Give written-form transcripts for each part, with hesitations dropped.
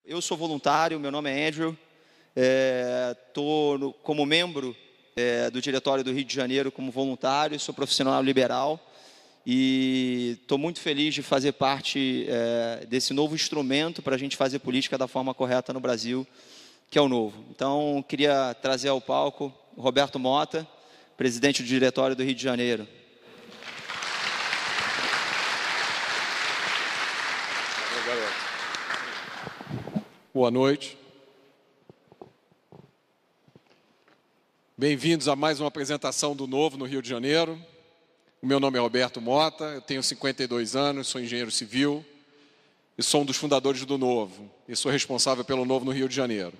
Eu sou voluntário, meu nome é Andrew, estou como membro do Diretório do Rio de Janeiro como voluntário, sou profissional liberal e estou muito feliz de fazer parte desse novo instrumento para a gente fazer política da forma correta no Brasil, que é o Novo. Então, queria trazer ao palco o Roberto Mota, presidente do Diretório do Rio de Janeiro. Boa noite. Bem-vindos a mais uma apresentação do Novo no Rio de Janeiro. O meu nome é Roberto Mota, eu tenho 52 anos, sou engenheiro civil e sou um dos fundadores do Novo e sou responsável pelo Novo no Rio de Janeiro.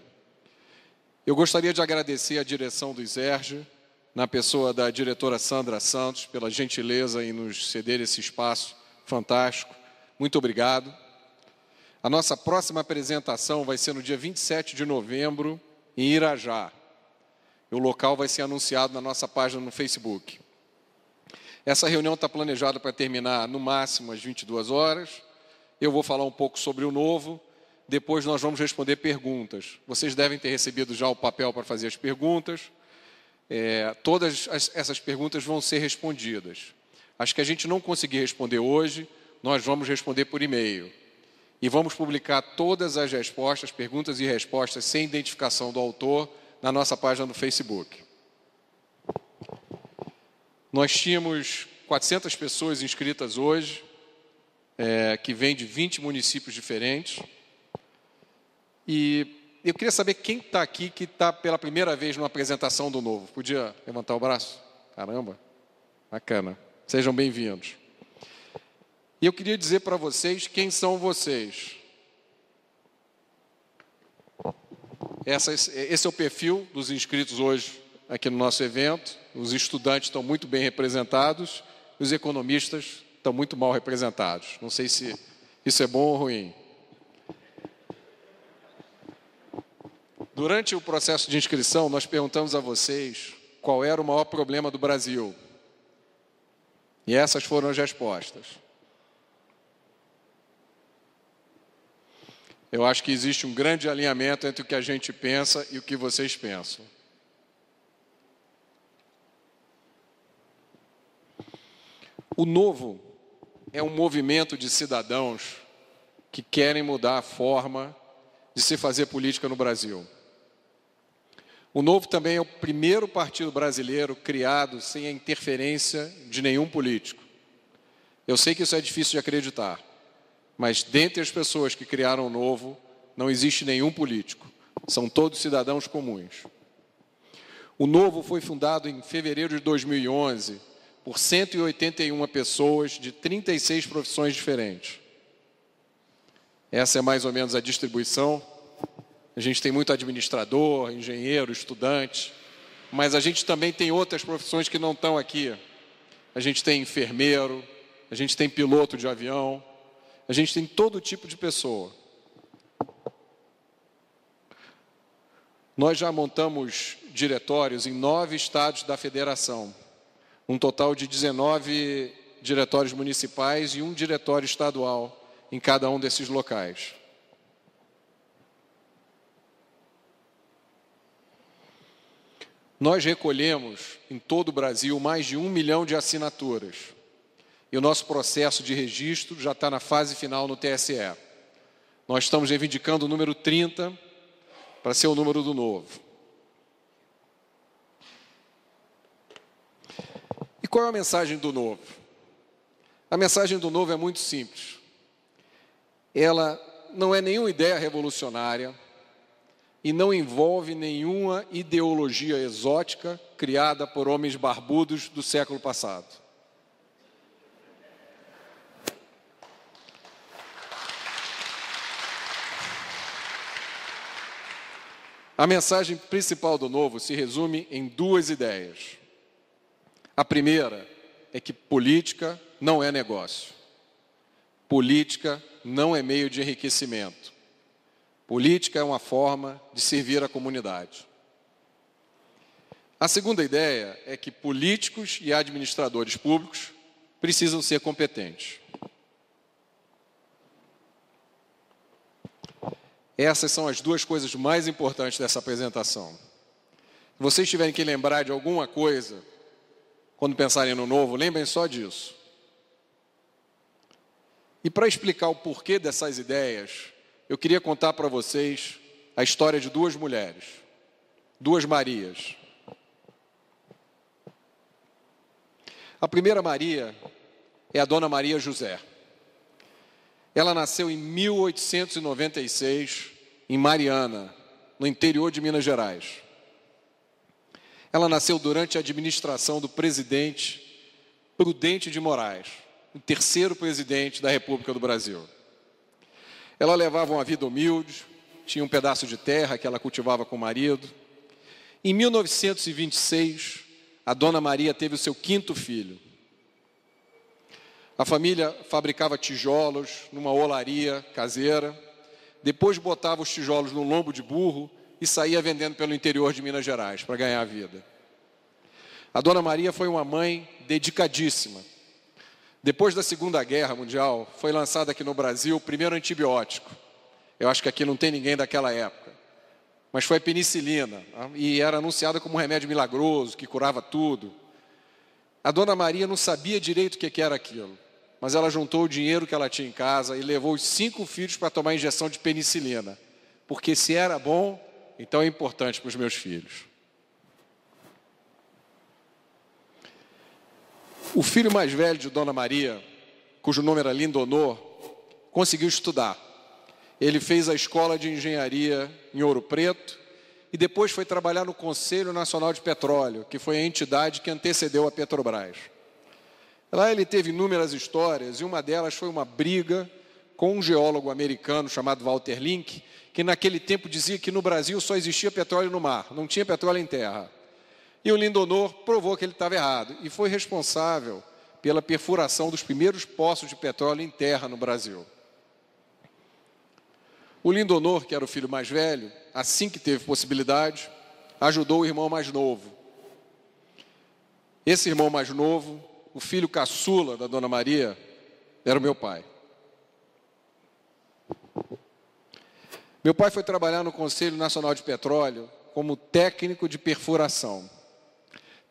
Eu gostaria de agradecer a direção do ISERJ, na pessoa da diretora Sandra Santos, pela gentileza em nos ceder esse espaço fantástico. Muito obrigado. A nossa próxima apresentação vai ser no dia 27 de novembro, em Irajá. O local vai ser anunciado na nossa página no Facebook. Essa reunião está planejada para terminar no máximo às 22 horas. Eu vou falar um pouco sobre o Novo, depois nós vamos responder perguntas. Vocês devem ter recebido já o papel para fazer as perguntas. Todas essas perguntas vão ser respondidas. As que a gente não conseguir responder hoje, nós vamos responder por e-mail. E vamos publicar todas as respostas, perguntas e respostas sem identificação do autor na nossa página no Facebook. Nós tínhamos 400 pessoas inscritas hoje, que vêm de 20 municípios diferentes. E eu queria saber quem está aqui que está pela primeira vez numa apresentação do Novo. Podia levantar o braço? Caramba, bacana. Sejam bem-vindos. E eu queria dizer para vocês quem são vocês. Esse é o perfil dos inscritos hoje aqui no nosso evento. Os estudantes estão muito bem representados, os economistas estão muito mal representados. Não sei se isso é bom ou ruim. Durante o processo de inscrição, nós perguntamos a vocês qual era o maior problema do Brasil. E essas foram as respostas. Eu acho que existe um grande alinhamento entre o que a gente pensa e o que vocês pensam. O Novo é um movimento de cidadãos que querem mudar a forma de se fazer política no Brasil. O Novo também é o primeiro partido brasileiro criado sem a interferência de nenhum político. Eu sei que isso é difícil de acreditar. Mas, dentre as pessoas que criaram o Novo, não existe nenhum político. São todos cidadãos comuns. O Novo foi fundado em fevereiro de 2011 por 181 pessoas de 36 profissões diferentes. Essa é mais ou menos a distribuição. A gente tem muito administrador, engenheiro, estudante, mas a gente também tem outras profissões que não estão aqui. A gente tem enfermeiro, a gente tem piloto de avião, a gente tem todo tipo de pessoa. Nós já montamos diretórios em 9 estados da federação, um total de 19 diretórios municipais e um diretório estadual em cada um desses locais. Nós recolhemos em todo o Brasil mais de 1 milhão de assinaturas. E o nosso processo de registro já está na fase final no TSE. Nós estamos reivindicando o número 30 para ser o número do Novo. E qual é a mensagem do Novo? A mensagem do Novo é muito simples. Ela não é nenhuma ideia revolucionária e não envolve nenhuma ideologia exótica criada por homens barbudos do século passado. A mensagem principal do Novo se resume em 2 ideias. A primeira é que política não é negócio. Política não é meio de enriquecimento. Política é uma forma de servir a comunidade. A segunda ideia é que políticos e administradores públicos precisam ser competentes. Essas são as duas coisas mais importantes dessa apresentação. Se vocês tiverem que lembrar de alguma coisa, quando pensarem no novo, lembrem só disso. E para explicar o porquê dessas ideias, eu queria contar para vocês a história de duas mulheres, duas Marias. A primeira Maria é a Dona Maria José. Ela nasceu em 1896, em Mariana, no interior de Minas Gerais. Ela nasceu durante a administração do presidente Prudente de Moraes, o terceiro presidente da República do Brasil. Ela levava uma vida humilde, tinha um pedaço de terra que ela cultivava com o marido. Em 1926, a Dona Maria teve o seu quinto filho. A família fabricava tijolos numa olaria caseira, depois botava os tijolos no lombo de burro e saía vendendo pelo interior de Minas Gerais para ganhar a vida. A Dona Maria foi uma mãe dedicadíssima. Depois da Segunda Guerra Mundial, foi lançado aqui no Brasil o primeiro antibiótico. Eu acho que aqui não tem ninguém daquela época. Mas foi a penicilina, e era anunciada como um remédio milagroso, que curava tudo. A Dona Maria não sabia direito o que era aquilo, mas ela juntou o dinheiro que ela tinha em casa e levou os 5 filhos para tomar injeção de penicilina. Porque se era bom, então é importante para os meus filhos. O filho mais velho de Dona Maria, cujo nome era Lindonor, conseguiu estudar. Ele fez a escola de engenharia em Ouro Preto e depois foi trabalhar no Conselho Nacional de Petróleo, que foi a entidade que antecedeu a Petrobras. Lá ele teve inúmeras histórias e uma delas foi uma briga com um geólogo americano chamado Walter Link, que naquele tempo dizia que no Brasil só existia petróleo no mar, não tinha petróleo em terra. E o Lindonor provou que ele estava errado e foi responsável pela perfuração dos primeiros poços de petróleo em terra no Brasil. O Lindonor, que era o filho mais velho, assim que teve possibilidade, ajudou o irmão mais novo. Esse irmão mais novo, o filho caçula da Dona Maria, era o meu pai. Meu pai foi trabalhar no Conselho Nacional de Petróleo como técnico de perfuração.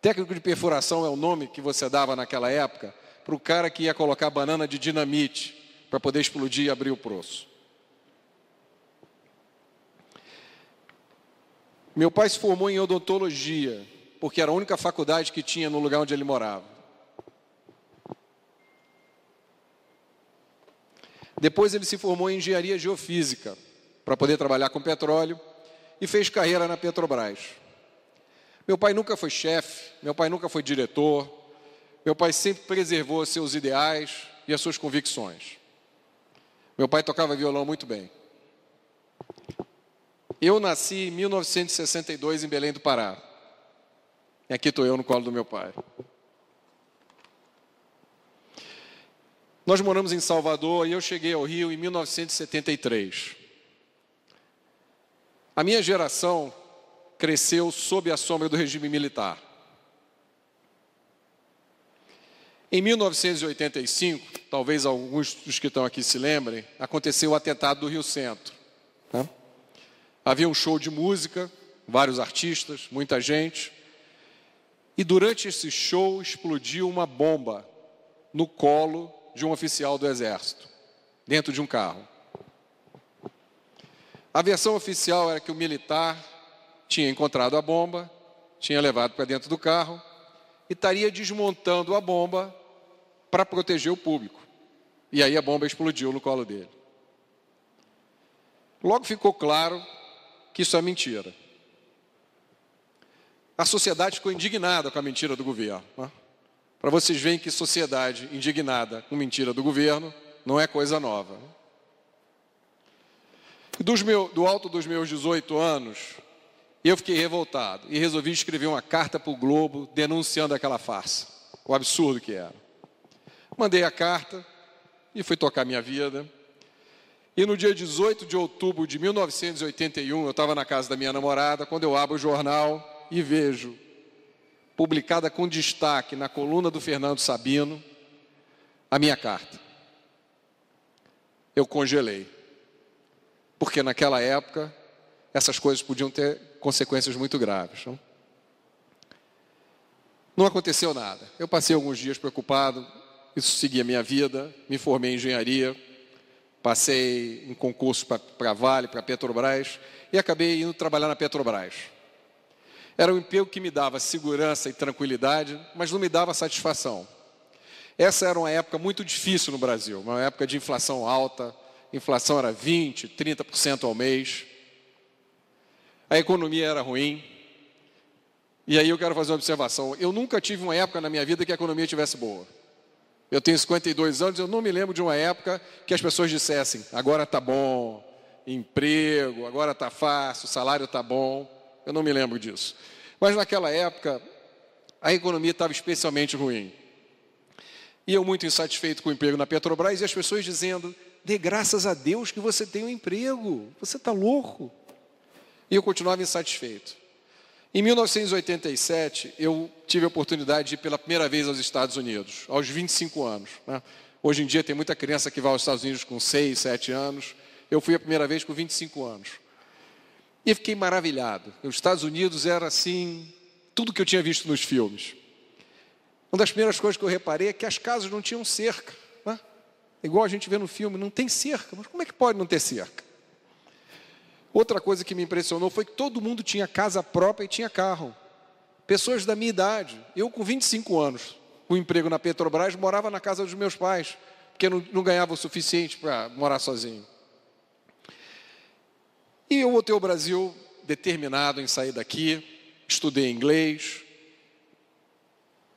Técnico de perfuração é o nome que você dava naquela época para o cara que ia colocar banana de dinamite para poder explodir e abrir o poço. Meu pai se formou em odontologia, porque era a única faculdade que tinha no lugar onde ele morava. Depois ele se formou em engenharia geofísica, para poder trabalhar com petróleo, e fez carreira na Petrobras. Meu pai nunca foi chefe, meu pai nunca foi diretor, meu pai sempre preservou seus ideais e as suas convicções. Meu pai tocava violão muito bem. Eu nasci em 1962 em Belém do Pará. E aqui estou eu no colo do meu pai. Nós moramos em Salvador e eu cheguei ao Rio em 1973. A minha geração cresceu sob a sombra do regime militar. Em 1985, talvez alguns dos que estão aqui se lembrem, aconteceu o atentado do Rio Centro. Havia um show de música, vários artistas, muita gente, e durante esse show explodiu uma bomba no colo de um oficial do Exército, dentro de um carro. A versão oficial era que o militar tinha encontrado a bomba, tinha levado para dentro do carro e estaria desmontando a bomba para proteger o público. E aí a bomba explodiu no colo dele. Logo ficou claro que isso é mentira. A sociedade ficou indignada com a mentira do governo. Para vocês verem que sociedade indignada com mentira do governo não é coisa nova. Do alto dos meus 18 anos, eu fiquei revoltado e resolvi escrever uma carta para o Globo denunciando aquela farsa, o absurdo que era. Mandei a carta e fui tocar minha vida. E no dia 18 de outubro de 1981, eu estava na casa da minha namorada, quando eu abro o jornal e vejo, publicada com destaque na coluna do Fernando Sabino, a minha carta. Eu congelei. porque naquela época essas coisas podiam ter consequências muito graves. Não aconteceu nada. Eu passei alguns dias preocupado, isso seguia a minha vida, me formei em engenharia, passei em concurso para Vale, para Petrobras, e acabei indo trabalhar na Petrobras. Era um emprego que me dava segurança e tranquilidade, mas não me dava satisfação. Essa era uma época muito difícil no Brasil, uma época de inflação alta, a inflação era 20%, 30% ao mês, a economia era ruim, e aí eu quero fazer uma observação. Eu nunca tive uma época na minha vida que a economia estivesse boa. Eu tenho 52 anos, eu não me lembro de uma época que as pessoas dissessem, agora está bom, emprego, agora está fácil, o salário está bom. Eu não me lembro disso. Mas naquela época, a economia estava especialmente ruim. E eu muito insatisfeito com o emprego na Petrobras, e as pessoas dizendo, dê graças a Deus que você tem um emprego, você está louco. E eu continuava insatisfeito. Em 1987, eu tive a oportunidade de ir pela primeira vez aos Estados Unidos, aos 25 anos. Hoje em dia tem muita criança que vai aos Estados Unidos com 6, 7 anos. Eu fui a primeira vez com 25 anos. E fiquei maravilhado. Os Estados Unidos era assim, tudo que eu tinha visto nos filmes. Uma das primeiras coisas que eu reparei é que as casas não tinham cerca. Igual a gente vê no filme, não tem cerca. Mas como é que pode não ter cerca? Outra coisa que me impressionou foi que todo mundo tinha casa própria e tinha carro. Pessoas da minha idade. Eu, com 25 anos, com emprego na Petrobras, morava na casa dos meus pais, porque não ganhava o suficiente para morar sozinho. E eu voltei ao Brasil determinado em sair daqui, estudei inglês,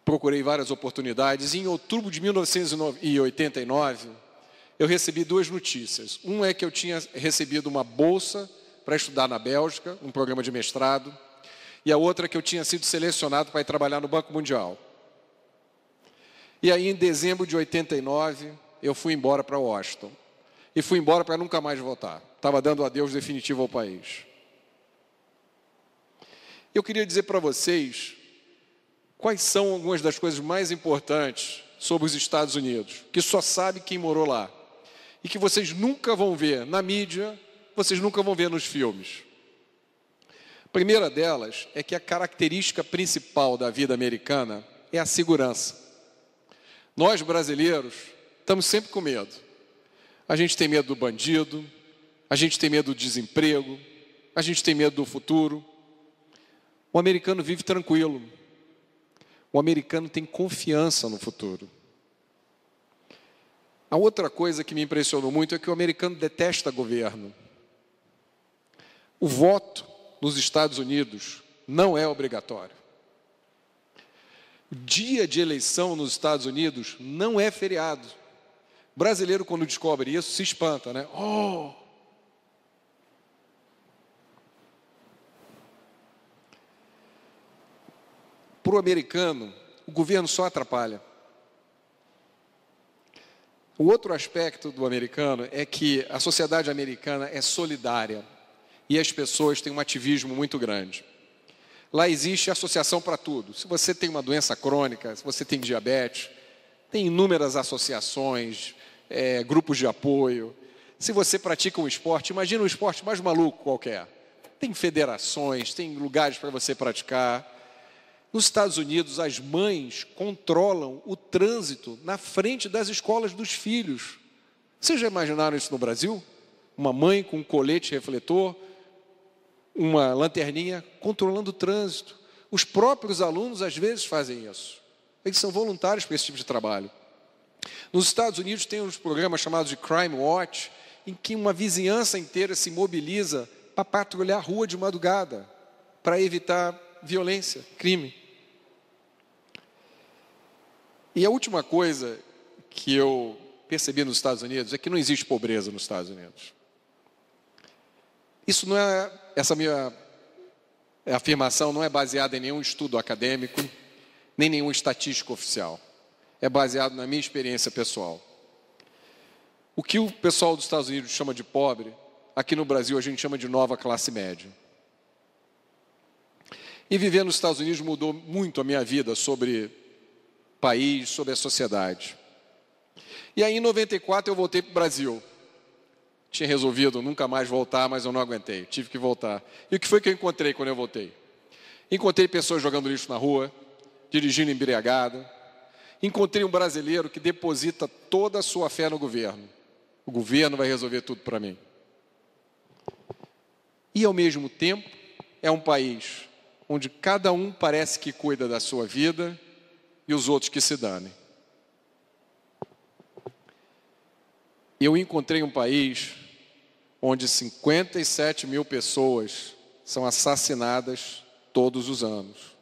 procurei várias oportunidades. E em outubro de 1989, eu recebi duas notícias. Uma é que eu tinha recebido uma bolsa para estudar na Bélgica, um programa de mestrado, e a outra é que eu tinha sido selecionado para ir trabalhar no Banco Mundial. E aí, em dezembro de 89, eu fui embora para Washington. E fui embora para nunca mais voltar. Estava dando adeus definitivo ao país. Eu queria dizer para vocês quais são algumas das coisas mais importantes sobre os Estados Unidos, que só sabe quem morou lá, e que vocês nunca vão ver na mídia, vocês nunca vão ver nos filmes. A primeira delas é que a característica principal da vida americana é a segurança. Nós, brasileiros, estamos sempre com medo. A gente tem medo do bandido, a gente tem medo do desemprego, a gente tem medo do futuro. O americano vive tranquilo. O americano tem confiança no futuro. A outra coisa que me impressionou muito é que o americano detesta governo. O voto nos Estados Unidos não é obrigatório. O dia de eleição nos Estados Unidos não é feriado. O brasileiro, quando descobre isso, se espanta, né? Para o americano, o governo só atrapalha. O outro aspecto do americano é que a sociedade americana é solidária e as pessoas têm um ativismo muito grande. Lá existe associação para tudo. Se você tem uma doença crônica, se você tem diabetes, tem inúmeras associações, grupos de apoio. Se você pratica um esporte, imagina um esporte mais maluco qualquer. Tem federações, tem lugares para você praticar. Nos Estados Unidos, as mães controlam o trânsito na frente das escolas dos filhos. Vocês já imaginaram isso no Brasil? Uma mãe com um colete refletor, uma lanterninha, controlando o trânsito. Os próprios alunos, às vezes, fazem isso. Eles são voluntários para esse tipo de trabalho. Nos Estados Unidos, tem uns programas chamados de Crime Watch, em que uma vizinhança inteira se mobiliza para patrulhar a rua de madrugada, para evitar violência, crime. E a última coisa que eu percebi nos Estados Unidos é que não existe pobreza nos Estados Unidos. Isso não é, essa minha afirmação não é baseada em nenhum estudo acadêmico, nem nenhum estatístico oficial. É baseado na minha experiência pessoal. O que o pessoal dos Estados Unidos chama de pobre, aqui no Brasil a gente chama de nova classe média. E viver nos Estados Unidos mudou muito a minha vida sobre país, sobre a sociedade. E aí, em 94, eu voltei para o Brasil. Tinha resolvido nunca mais voltar, mas eu não aguentei, tive que voltar. E o que foi que eu encontrei quando eu voltei? Encontrei pessoas jogando lixo na rua, dirigindo embriagado. Encontrei um brasileiro que deposita toda a sua fé no governo. O governo vai resolver tudo para mim. E, ao mesmo tempo, é um país onde cada um parece que cuida da sua vida e os outros que se danem. Eu encontrei um país onde 57 mil pessoas são assassinadas todos os anos.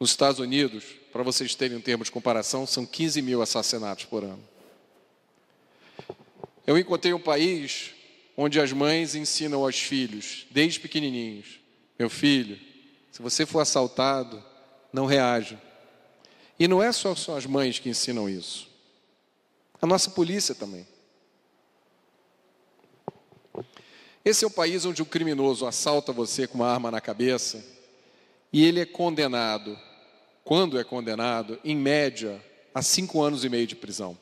Nos Estados Unidos, para vocês terem um termo de comparação, são 15 mil assassinatos por ano. Eu encontrei um país onde as mães ensinam aos filhos, desde pequenininhos: meu filho, se você for assaltado, não reaja. E não é só as mães que ensinam isso. A nossa polícia também. Esse é o país onde o criminoso assalta você com uma arma na cabeça e ele é condenado, quando é condenado, em média, a 5 anos e meio de prisão.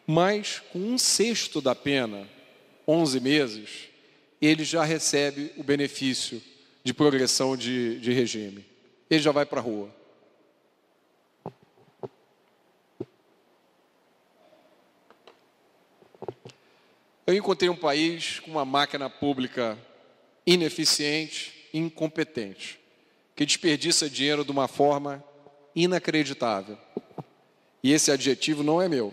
Mas, com 1/6 da pena, 11 meses, ele já recebe o benefício de progressão de regime. Ele já vai para a rua. Eu encontrei um país com uma máquina pública ineficiente, incompetente, que desperdiça dinheiro de uma forma inacreditável. E esse adjetivo não é meu.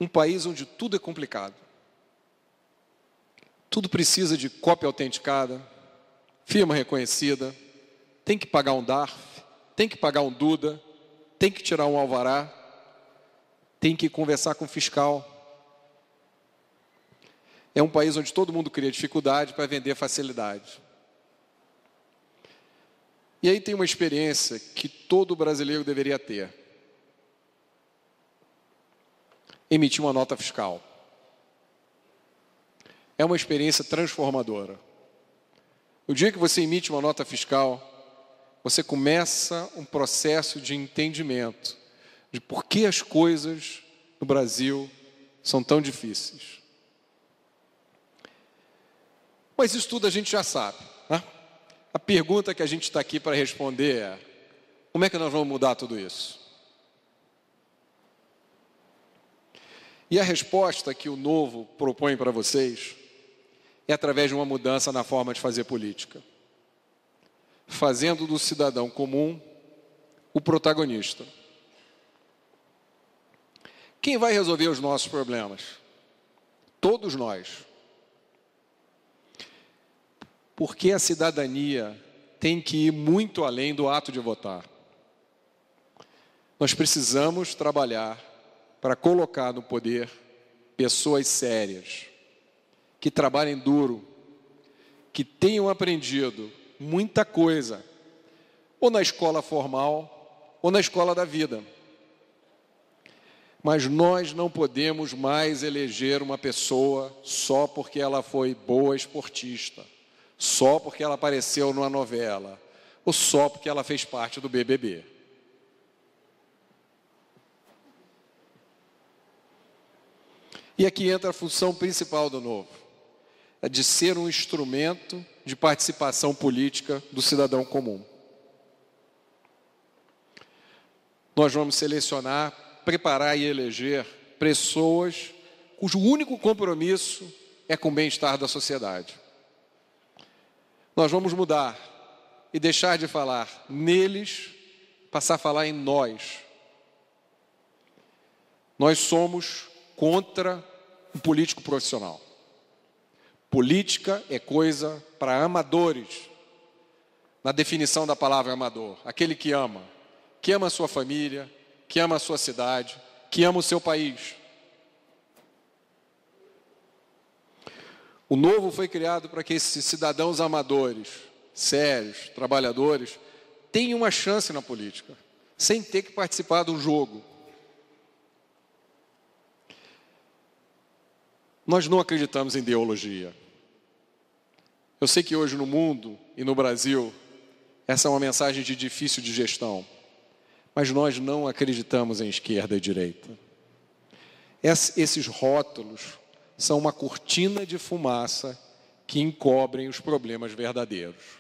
Um país onde tudo é complicado. Tudo precisa de cópia autenticada, firma reconhecida, tem que pagar um DARF, tem que pagar um DUDA, tem que tirar um alvará, tem que conversar com o fiscal. É um país onde todo mundo cria dificuldade para vender facilidade. E aí tem uma experiência que todo brasileiro deveria ter. Emitir uma nota fiscal. É uma experiência transformadora. O dia que você emite uma nota fiscal, você começa um processo de entendimento de por que as coisas no Brasil são tão difíceis. Mas isso tudo a gente já sabe, né? A pergunta que a gente está aqui para responder é: como é que nós vamos mudar tudo isso? E a resposta que o Novo propõe para vocês é através de uma mudança na forma de fazer política, fazendo do cidadão comum o protagonista. Quem vai resolver os nossos problemas? Todos nós. Porque a cidadania tem que ir muito além do ato de votar. Nós precisamos trabalhar para colocar no poder pessoas sérias, que trabalhem duro, que tenham aprendido muita coisa, ou na escola formal, ou na escola da vida. Mas nós não podemos mais eleger uma pessoa só porque ela foi boa esportista, só porque ela apareceu numa novela, ou só porque ela fez parte do BBB. E aqui entra a função principal do Novo, é de ser um instrumento de participação política do cidadão comum. Nós vamos selecionar, preparar e eleger pessoas cujo único compromisso é com o bem-estar da sociedade. Nós vamos mudar e deixar de falar neles, passar a falar em nós. Nós somos contra o político profissional. Política é coisa para amadores. Na definição da palavra amador, aquele que ama a sua família, que ama a sua cidade, que ama o seu país. O Novo foi criado para que esses cidadãos amadores, sérios, trabalhadores, tenham uma chance na política, sem ter que participar de um jogo. Nós não acreditamos em ideologia. Eu sei que hoje no mundo e no Brasil, essa é uma mensagem de difícil digestão, mas nós não acreditamos em esquerda e direita. Esses rótulos são uma cortina de fumaça que encobrem os problemas verdadeiros.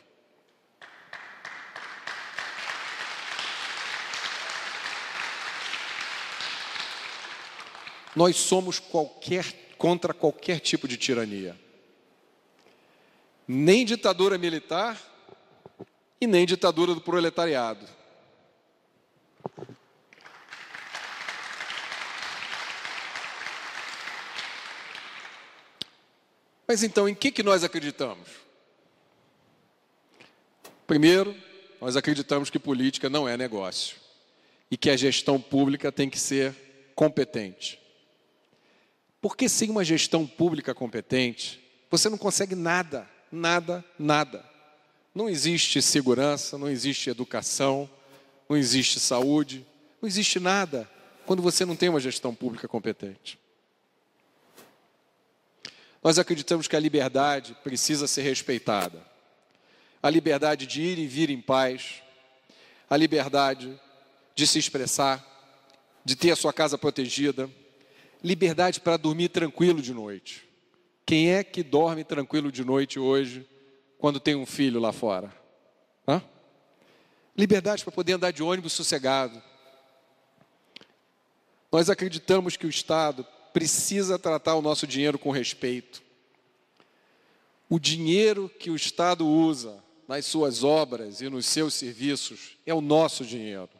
Nós somos contra qualquer tipo de tirania. Nem ditadura militar e nem ditadura do proletariado. Mas então, em que nós acreditamos? Primeiro, nós acreditamos que política não é negócio e que a gestão pública tem que ser competente. Porque sem uma gestão pública competente, você não consegue nada. Não existe segurança, não existe educação, não existe saúde, não existe nada quando você não tem uma gestão pública competente. Nós acreditamos que a liberdade precisa ser respeitada. A liberdade de ir e vir em paz, a liberdade de se expressar, de ter a sua casa protegida, liberdade para dormir tranquilo de noite. Quem é que dorme tranquilo de noite hoje, quando tem um filho lá fora? Hã? Liberdade para poder andar de ônibus sossegado. Nós acreditamos que o Estado precisa tratar o nosso dinheiro com respeito. O dinheiro que o Estado usa nas suas obras e nos seus serviços é o nosso dinheiro.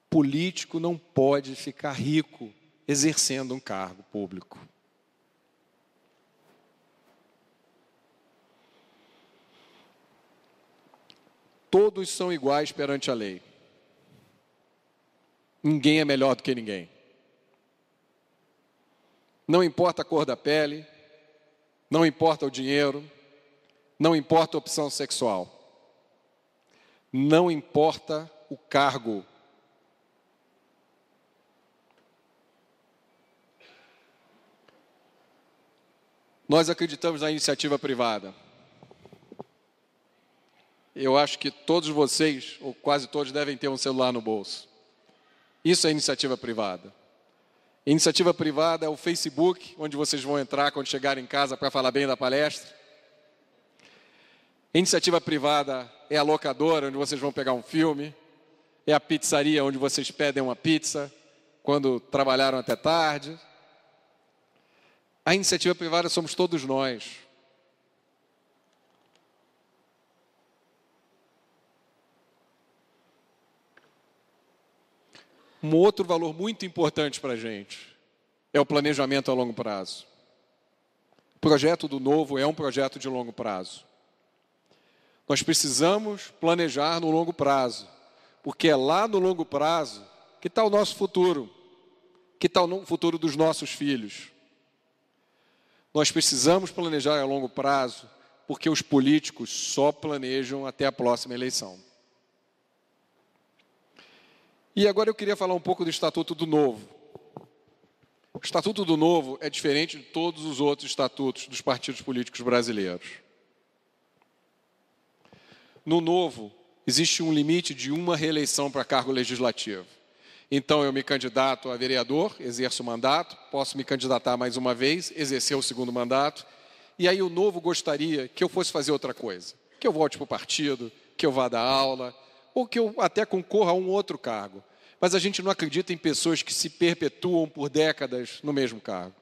Político não pode ficar rico exercendo um cargo público. Todos são iguais perante a lei. Ninguém é melhor do que ninguém. Não importa a cor da pele, não importa o dinheiro, não importa a opção sexual, não importa o cargo. Nós acreditamos na iniciativa privada. Eu acho que todos vocês, ou quase todos, devem ter um celular no bolso. Isso é iniciativa privada. Iniciativa privada é o Facebook, onde vocês vão entrar quando chegarem em casa para falar bem da palestra. Iniciativa privada é a locadora, onde vocês vão pegar um filme. É a pizzaria, onde vocês pedem uma pizza quando trabalharam até tarde. A iniciativa privada somos todos nós. Um outro valor muito importante para a gente é o planejamento a longo prazo. O projeto do Novo é um projeto de longo prazo. Nós precisamos planejar no longo prazo, porque é lá no longo prazo que está o nosso futuro, que está o futuro dos nossos filhos. Nós precisamos planejar a longo prazo, porque os políticos só planejam até a próxima eleição. E agora eu queria falar um pouco do Estatuto do Novo. O Estatuto do Novo é diferente de todos os outros estatutos dos partidos políticos brasileiros. No Novo, existe um limite de uma reeleição para cargo legislativo. Então, eu me candidato a vereador, exerço o mandato, posso me candidatar mais uma vez, exercer o segundo mandato, e aí o Novo gostaria que eu fosse fazer outra coisa, que eu volte para o partido, que eu vá dar aula, ou que eu até concorra a um outro cargo. Mas a gente não acredita em pessoas que se perpetuam por décadas no mesmo cargo.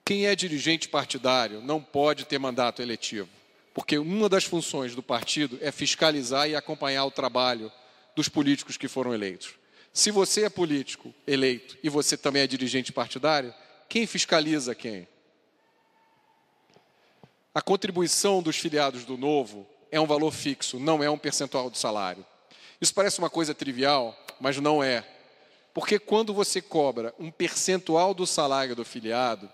Quem é dirigente partidário não pode ter mandato eletivo, porque uma das funções do partido é fiscalizar e acompanhar o trabalho dos políticos que foram eleitos. Se você é político eleito e você também é dirigente partidário, quem fiscaliza quem? A contribuição dos filiados do Novo é um valor fixo, não é um percentual do salário. Isso parece uma coisa trivial, mas não é. Porque quando você cobra um percentual do salário do filiado,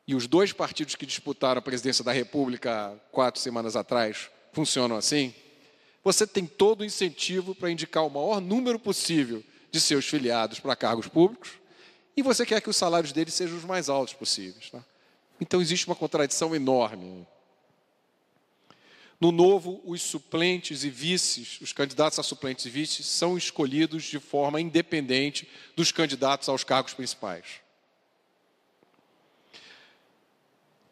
e os dois partidos que disputaram a presidência da República há 4 semanas atrás funcionam assim, você tem todo o incentivo para indicar o maior número possível de seus filiados para cargos públicos, e você quer que os salários deles sejam os mais altos possíveis. Tá? Então existe uma contradição enorme. No Novo, os suplentes e vices, os candidatos a suplentes e vices, são escolhidos de forma independente dos candidatos aos cargos principais.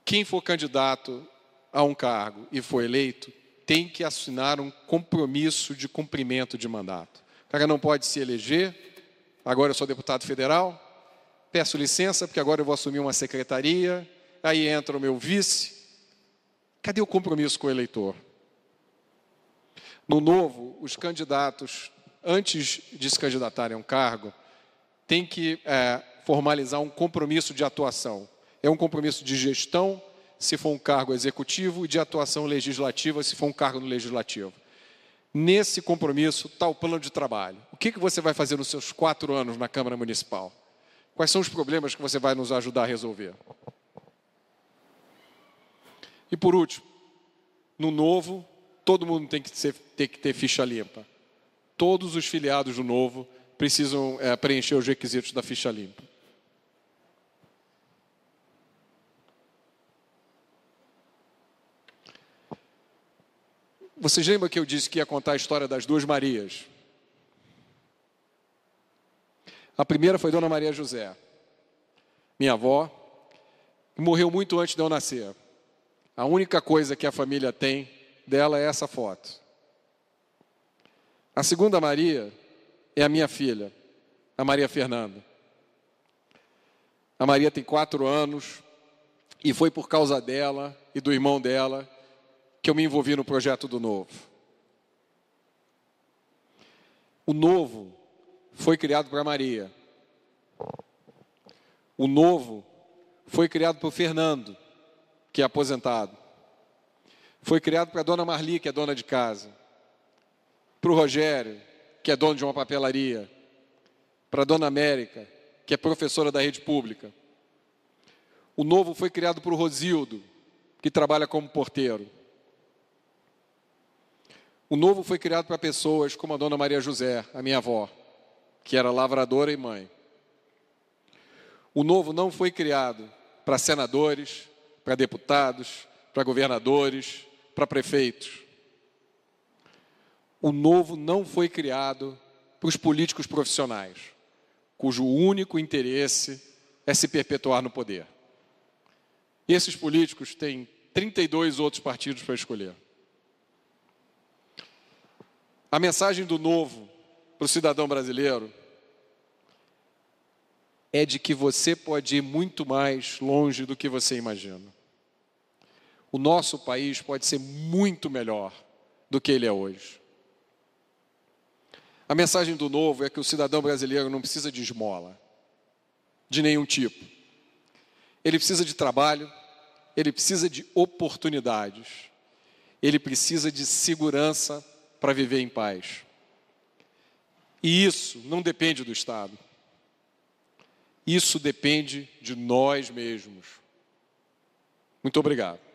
Quem for candidato a um cargo e for eleito, tem que assinar um compromisso de cumprimento de mandato. O cara não pode se eleger, agora eu sou deputado federal, peço licença porque agora eu vou assumir uma secretaria, aí entra o meu vice. Cadê o compromisso com o eleitor? No Novo, os candidatos, antes de se candidatarem a um cargo, têm que formalizar um compromisso de atuação. É um compromisso de gestão, se for um cargo executivo, e de atuação legislativa, se for um cargo no legislativo. Nesse compromisso está o plano de trabalho. O que você vai fazer nos seus 4 anos na Câmara Municipal? Quais são os problemas que você vai nos ajudar a resolver? E por último, no Novo, todo mundo tem que ter ficha limpa. Todos os filiados do Novo precisam preencher os requisitos da ficha limpa. Vocês lembram que eu disse que ia contar a história das 2 Marias? A primeira foi Dona Maria José, minha avó, que morreu muito antes de eu nascer. A única coisa que a família tem dela é essa foto. A segunda Maria é a minha filha, a Maria Fernanda. A Maria tem 4 anos e foi por causa dela e do irmão dela que eu me envolvi no projeto do Novo. O Novo foi criado para Maria. O Novo foi criado para o Fernando, que é aposentado. Foi criado para a Dona Marli, que é dona de casa. Para o Rogério, que é dono de uma papelaria. Para a Dona América, que é professora da rede pública. O Novo foi criado para o Rosildo, que trabalha como porteiro. O Novo foi criado para pessoas como a Dona Maria José, a minha avó, que era lavradora e mãe. O Novo não foi criado para senadores, para deputados, para governadores, para prefeitos. O Novo não foi criado para os políticos profissionais, cujo único interesse é se perpetuar no poder. Esses políticos têm 32 outros partidos para escolher. A mensagem do Novo para o cidadão brasileiro é de que você pode ir muito mais longe do que você imagina. O nosso país pode ser muito melhor do que ele é hoje. A mensagem do Novo é que o cidadão brasileiro não precisa de esmola, de nenhum tipo. Ele precisa de trabalho, ele precisa de oportunidades, ele precisa de segurança para viver em paz. E isso não depende do Estado. Isso depende de nós mesmos. Muito obrigado.